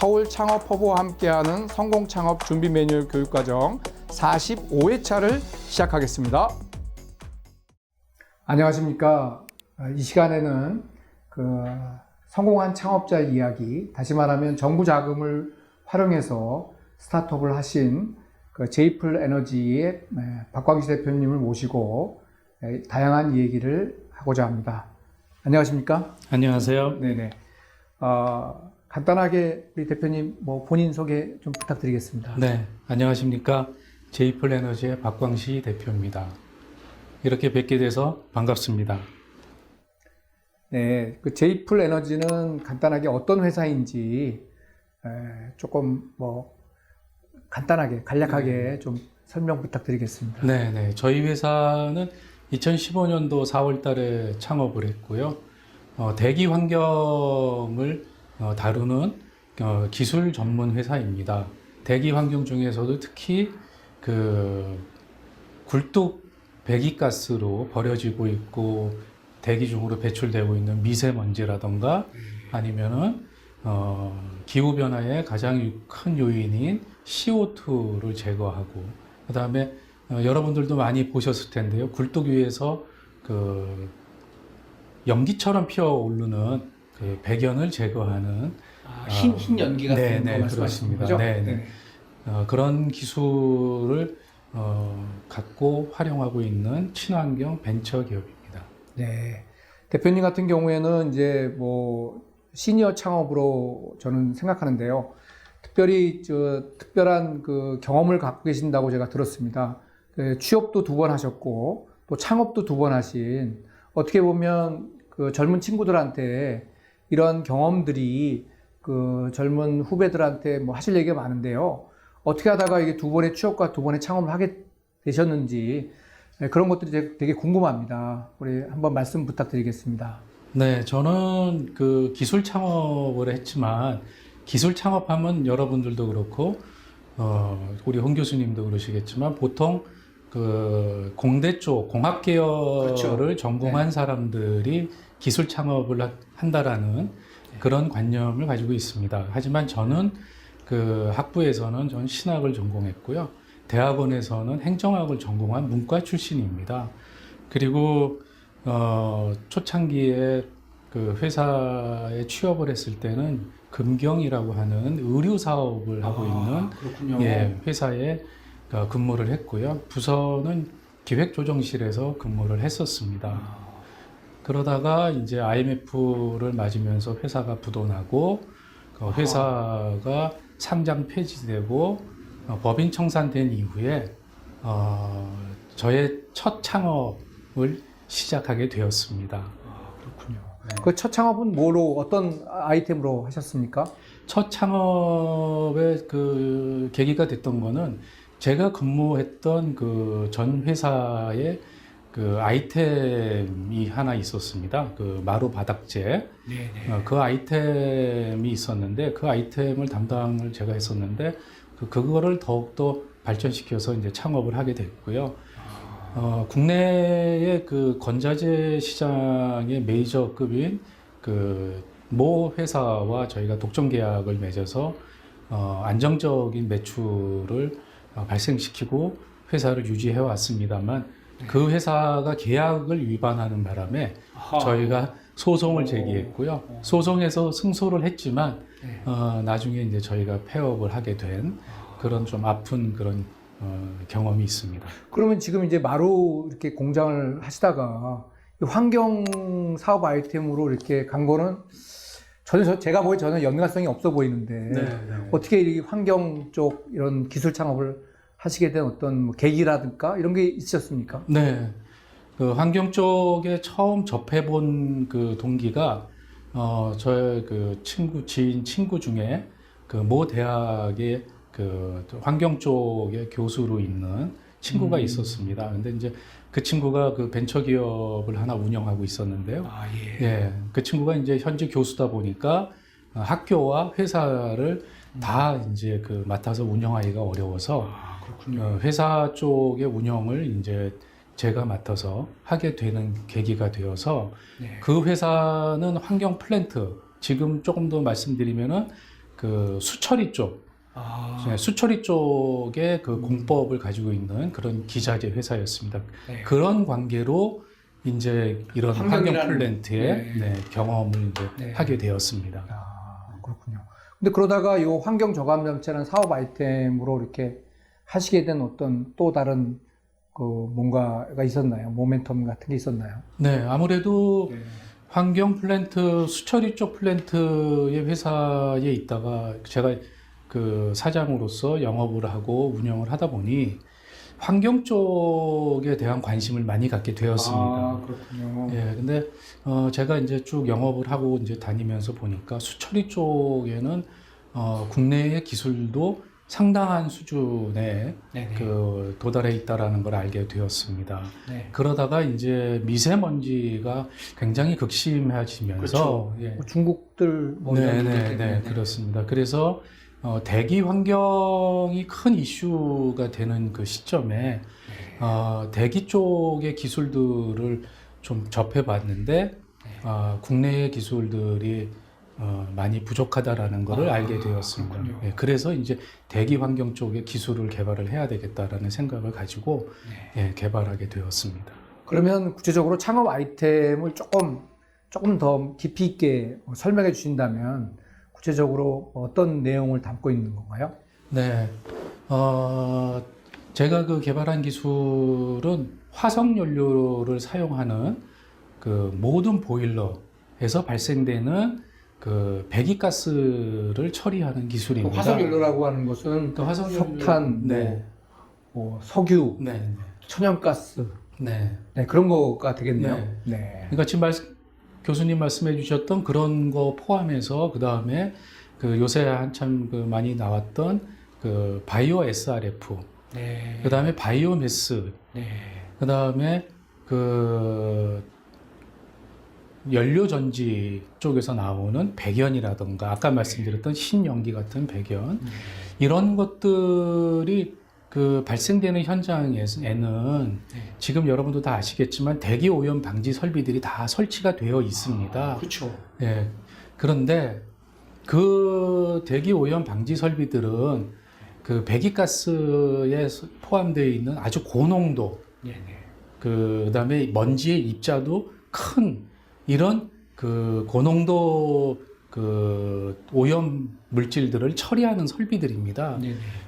서울 창업허브와 함께하는 성공창업 준비 매뉴얼 교육과정 45회차를 시작하겠습니다. 안녕하십니까. 이 시간에는 성공한 창업자 이야기, 다시 말하면 정부 자금을 활용해서 스타트업을 하신 제이플 에너지의 박광시 대표님을 모시고 다양한 얘기를 하고자 합니다. 안녕하십니까? 안녕하세요. 네네. 간단하게 우리 대표님 본인 소개 좀 부탁드리겠습니다. 네, 안녕하십니까? 제이플 에너지의 박광시 대표입니다. 이렇게 뵙게 돼서 반갑습니다. 네, 제이플 에너지는 간단하게 어떤 회사인지 조금 간단하게 간략하게 좀 설명 부탁드리겠습니다. 네, 저희 회사는 2015년도 4월 달에 창업을 했고요. 대기 환경을 다루는 기술 전문 회사입니다. 대기 환경 중에서도 특히 굴뚝 배기가스로 버려지고 있고 대기 중으로 배출되고 있는 미세먼지라던가 아니면은 기후 변화의 가장 큰 요인인 CO2를 제거하고, 그다음에 여러분들도 많이 보셨을 텐데요. 굴뚝 위에서 연기처럼 피어오르는 배경을 제거하는 흰 연기 같은 거 말씀하시는 거죠? 네. 그런 기술을 갖고 활용하고 있는 친환경 벤처 기업입니다. 네. 대표님 같은 경우에는 이제 시니어 창업으로 저는 생각하는데요. 특별히 특별한 경험을 갖고 계신다고 제가 들었습니다. 취업도 2번 하셨고 또 창업도 2번 하신, 어떻게 보면 젊은 친구들한테 이런 경험들이 젊은 후배들한테 하실 얘기가 많은데요. 어떻게 하다가 이게 2번의 취업과 2번의 창업을 하게 되셨는지 그런 것들이 되게 궁금합니다. 우리 한번 말씀 부탁드리겠습니다. 네, 저는 기술 창업을 했지만, 기술 창업하면 여러분들도 그렇고 우리 홍 교수님도 그러시겠지만 보통 공대 쪽 공학 계열을 그렇죠. 전공한 사람들이 기술 창업을 한다라는 그런 관념을 가지고 있습니다. 하지만 저는 학부에서는 전 신학을 전공했고요. 대학원에서는 행정학을 전공한 문과 출신입니다. 그리고 초창기에 회사에 취업을 했을 때는 금경이라고 하는 의류 사업을 하고 있는 회사에 근무를 했고요. 부서는 기획조정실에서 근무를 했었습니다. 그러다가 이제 IMF를 맞으면서 회사가 부도나고 회사가 상장 폐지되고 법인 청산된 이후에 저의 첫 창업을 시작하게 되었습니다. 그렇군요. 네. 첫 창업은 어떤 아이템으로 하셨습니까? 첫 창업의 계기가 됐던 거는 제가 근무했던 전 회사에 아이템이 하나 있었습니다. 마루 바닥재. 그 아이템이 있었는데 그 아이템을 담당을 제가 했었는데 그거를 더욱더 발전시켜서 이제 창업을 하게 됐고요. 국내의 건자재 시장의 메이저급인 모 회사와 저희가 독점 계약을 맺어서 안정적인 매출을 발생시키고 회사를 유지해 왔습니다만, 그 회사가 계약을 위반하는 바람에 저희가 소송을 제기했고요. 소송에서 승소를 했지만 나중에 이제 저희가 폐업을 하게 된 그런 좀 아픈 그런 경험이 있습니다. 그러면 지금 이제 마루 이렇게 공장을 하시다가 환경 사업 아이템으로 이렇게 간 거는 제가 보기에 저는 연관성이 없어 보이는데 어떻게 이 환경 쪽 이런 기술 창업을 하시게 된 어떤 계기라든가 이런 게 있으셨습니까? 네. 환경 쪽에 처음 접해본 동기가 저의 지인 친구 중에 모 대학의 환경 쪽의 교수로 있는 친구가 있었습니다. 근데 이제 그 친구가 벤처 기업을 하나 운영하고 있었는데요. 그 친구가 이제 현재 교수다 보니까 학교와 회사를 다 이제 맡아서 운영하기가 어려워서 회사 쪽의 운영을 이제 제가 맡아서 하게 되는 계기가 되어서 그 회사는 환경 플랜트, 지금 조금 더 말씀드리면은 그 수처리 쪽, 수처리 쪽에 그 공법을 가지고 있는 그런 기자재 회사였습니다. 네. 그런 관계로 이제 이런 환경 플랜트의 경험을 이제 네. 하게 되었습니다. 그렇군요. 근데 그러다가 이 환경 저감 정체라는 사업 아이템으로 이렇게 하시게 된 어떤 또 다른 그 뭔가가 있었나요? 모멘텀 같은 게 있었나요? 네, 아무래도 네. 환경 플랜트, 수처리 쪽 플랜트의 회사에 있다가 제가 그 사장으로서 영업을 하고 운영을 하다 보니 환경 쪽에 대한 관심을 많이 갖게 되었습니다. 그렇군요. 예, 근데 제가 이제 쭉 영업을 하고 이제 다니면서 보니까 수처리 쪽에는 국내의 기술도 상당한 수준에 네네. 그 도달해 있다라는 걸 알게 되었습니다. 네. 그러다가 이제 미세먼지가 굉장히 극심해지면서 그렇죠. 중국들 뭐 이런 분들 네, 때문에. 그렇습니다. 그래서 대기 환경이 큰 이슈가 되는 그 시점에 대기 쪽의 기술들을 좀 접해봤는데 국내의 기술들이 많이 부족하다라는 것을 알게 되었습니다. 네, 그래서 이제 대기 환경 쪽의 기술을 개발을 해야 되겠다라는 생각을 가지고 개발하게 되었습니다. 그러면 구체적으로 창업 아이템을 조금 더 깊이 있게 설명해 주신다면 구체적으로 어떤 내용을 담고 있는 건가요? 네, 제가 그 개발한 기술은 화석 연료를 사용하는 그 모든 보일러에서 발생되는 그 배기가스를 처리하는 기술입니다. 화석 연료라고 하는 것은 또 화석 석탄, 네. 뭐 석유, 네. 천연가스, 네. 그런 거가 되겠네요. 네. 네. 그러니까 지금 교수님 말씀해 주셨던 그런 거 포함해서 그 다음에 그 요새 한참 그 많이 나왔던 그 바이오 SRF, 네. 그 다음에 바이오 매스, 네. 그 다음에 그 연료전지 쪽에서 나오는 배견이라던가 아까 말씀드렸던 신연기 같은 배견 이런 것들이 그 발생되는 현장에는 지금 여러분도 다 아시겠지만 대기 오염 방지 설비들이 다 설치가 되어 있습니다. 그렇죠. 예. 그런데 그 대기 오염 방지 설비들은 그 배기가스에 포함되어 있는 아주 고농도, 그다음에 먼지의 입자도 큰 이런 그 고농도 그 오염 물질들을 처리하는 설비들입니다.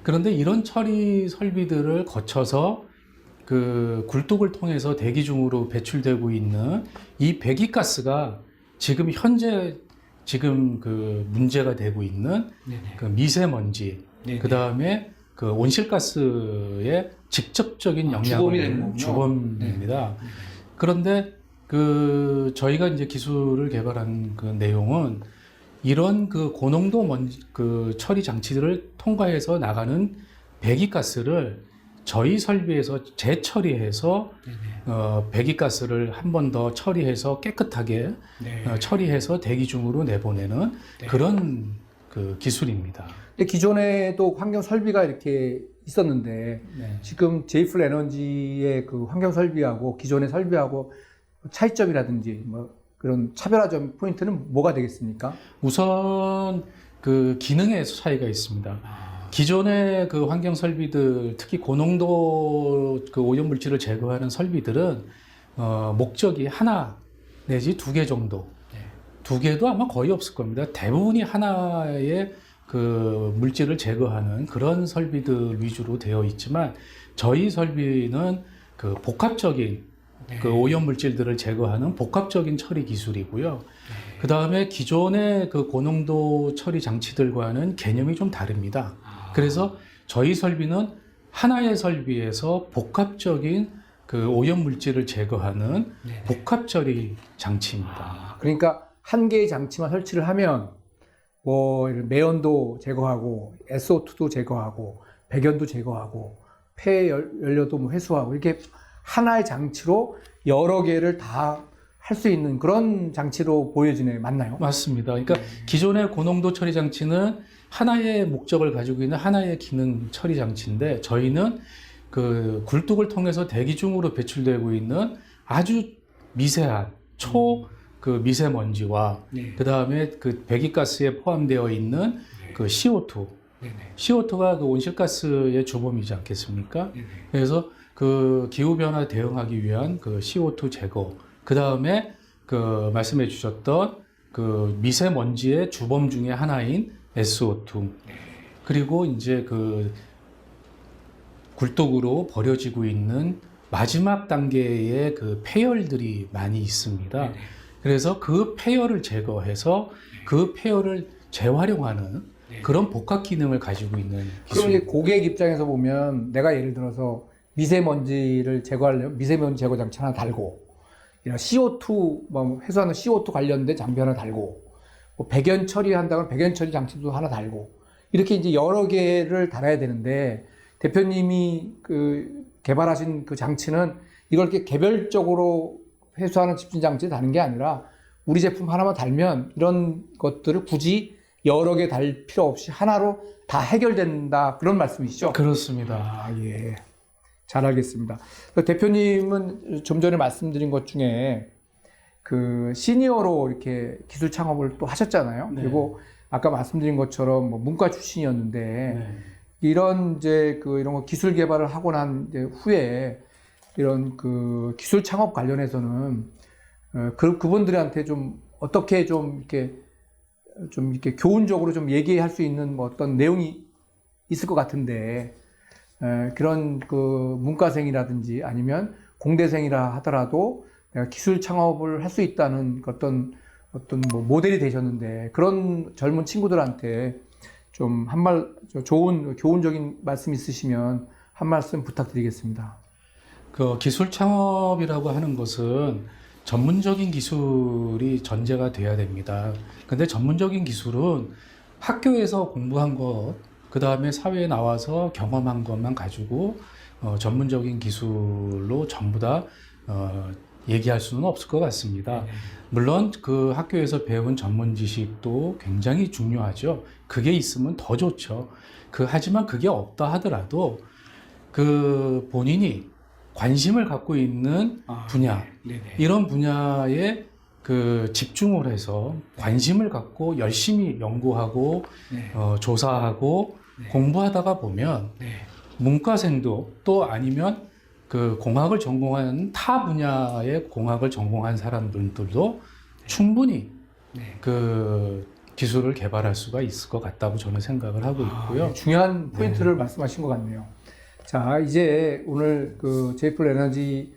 그런데 이런 처리 설비들을 거쳐서 그 굴뚝을 통해서 대기 중으로 배출되고 있는 이 배기가스가 지금 현재 그 문제가 되고 있는 그 미세먼지, 그 다음에 그 온실가스의 직접적인 영향을 주는 주범입니다. 그런데 그 저희가 이제 기술을 개발한 그 내용은 이런 그 고농도 먼지 그 처리 장치들을 통과해서 나가는 배기가스를 저희 설비에서 재처리해서 배기가스를 한 번 더 처리해서 깨끗하게 처리해서 대기 중으로 내보내는 그런 그 기술입니다. 근데 기존에도 환경 설비가 이렇게 있었는데 지금 제이플 에너지의 그 환경 설비하고 기존의 설비하고 차이점이라든지 뭐 그런 차별화점 포인트는 뭐가 되겠습니까? 우선 그 기능의 차이가 있습니다. 기존의 그 환경 설비들, 특히 고농도 그 오염 물질을 제거하는 설비들은 목적이 하나 내지 두 개 정도, 두 개도 아마 거의 없을 겁니다. 대부분이 하나의 그 물질을 제거하는 그런 설비들 위주로 되어 있지만 저희 설비는 그 복합적인 그 오염 물질들을 제거하는 복합적인 처리 기술이고요. 그 다음에 기존의 그 고농도 처리 장치들과는 개념이 좀 다릅니다. 그래서 저희 설비는 하나의 설비에서 복합적인 그 오염 물질을 제거하는 복합 처리 장치입니다. 그러니까 한 개의 장치만 설치를 하면 뭐 매연도 제거하고 SO2도 제거하고 배견도 제거하고 폐 연료도 뭐 회수하고 이렇게 하나의 장치로 여러 개를 다 할 수 있는 그런 장치로 보여지네요. 맞나요? 맞습니다. 그러니까 기존의 고농도 처리 장치는 하나의 목적을 가지고 있는 하나의 기능 처리 장치인데 저희는 그 굴뚝을 통해서 대기 중으로 배출되고 있는 아주 미세한 그 미세먼지와 네. 그 다음에 그 배기가스에 포함되어 있는 그 CO2, 네네. CO2가 그 온실가스의 주범이지 않겠습니까? 네네. 그래서 그 기후변화 대응하기 위한 그 CO2 제거, 그 다음에 그 말씀해 주셨던 그 미세먼지의 주범 중에 하나인 SO2, 그리고 이제 그 굴뚝으로 버려지고 있는 마지막 단계의 그 폐열들이 많이 있습니다. 그래서 그 폐열을 제거해서 그 폐열을 재활용하는 그런 복합 기능을 가지고 있는 그럼 기술. 이제 고객 입장에서 보면 내가 예를 들어서 미세먼지를 제거하려면 미세먼지 제거 장치 하나 달고, 이런 CO2 뭐 회수하는 CO2 관련된 장비 하나 달고, 뭐 배견 처리한다면 배견 처리 장치도 하나 달고, 이렇게 이제 여러 개를 달아야 되는데, 대표님이 그 개발하신 그 장치는 이걸 이렇게 개별적으로 회수하는 집중 장치에 다는 게 아니라 우리 제품 하나만 달면 이런 것들을 굳이 여러 개 달 필요 없이 하나로 다 해결된다, 그런 말씀이시죠? 그렇습니다. 아, 예. 잘 알겠습니다. 대표님은 좀 전에 말씀드린 것 중에 그 시니어로 이렇게 기술 창업을 또 하셨잖아요. 네. 그리고 아까 말씀드린 것처럼 뭐 문과 출신이었는데, 네. 이런 이제 그 이런 거 기술 개발을 하고 난 이제 후에 이런 그 기술 창업 관련해서는 그분들한테 좀 어떻게 좀 이렇게 교훈적으로 좀 얘기할 수 있는 뭐 어떤 내용이 있을 것 같은데, 그런 그 문과생이라든지 아니면 공대생이라 하더라도 내가 기술 창업을 할 수 있다는 어떤 뭐 모델이 되셨는데, 그런 젊은 친구들한테 좀 좋은 교훈적인 말씀 있으시면 한 말씀 부탁드리겠습니다. 그 기술 창업이라고 하는 것은 전문적인 기술이 전제가 돼야 됩니다. 근데 전문적인 기술은 학교에서 공부한 것, 그 다음에 사회에 나와서 경험한 것만 가지고 전문적인 기술로 전부 다 얘기할 수는 없을 것 같습니다. 물론 그 학교에서 배운 전문 지식도 굉장히 중요하죠. 그게 있으면 더 좋죠. 하지만 그게 없다 하더라도 그 본인이 관심을 갖고 있는 분야, 이런 분야에 그 집중을 해서 관심을 갖고 열심히 연구하고 조사하고 공부하다가 보면 문과생도 또 아니면 그 공학을 전공한 타 분야의 공학을 전공한 사람들도 충분히 그 기술을 개발할 수가 있을 것 같다고 저는 생각을 하고 있고요. 중요한 포인트를 말씀하신 것 같네요. 자, 이제 오늘 그 제이플 에너지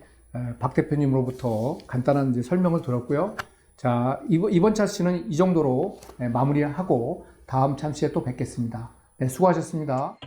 박 대표님으로부터 간단한 이제 설명을 들었고요. 자, 이번 차시는 이 정도로 마무리하고 다음 참시에 또 뵙겠습니다. 네, 수고하셨습니다.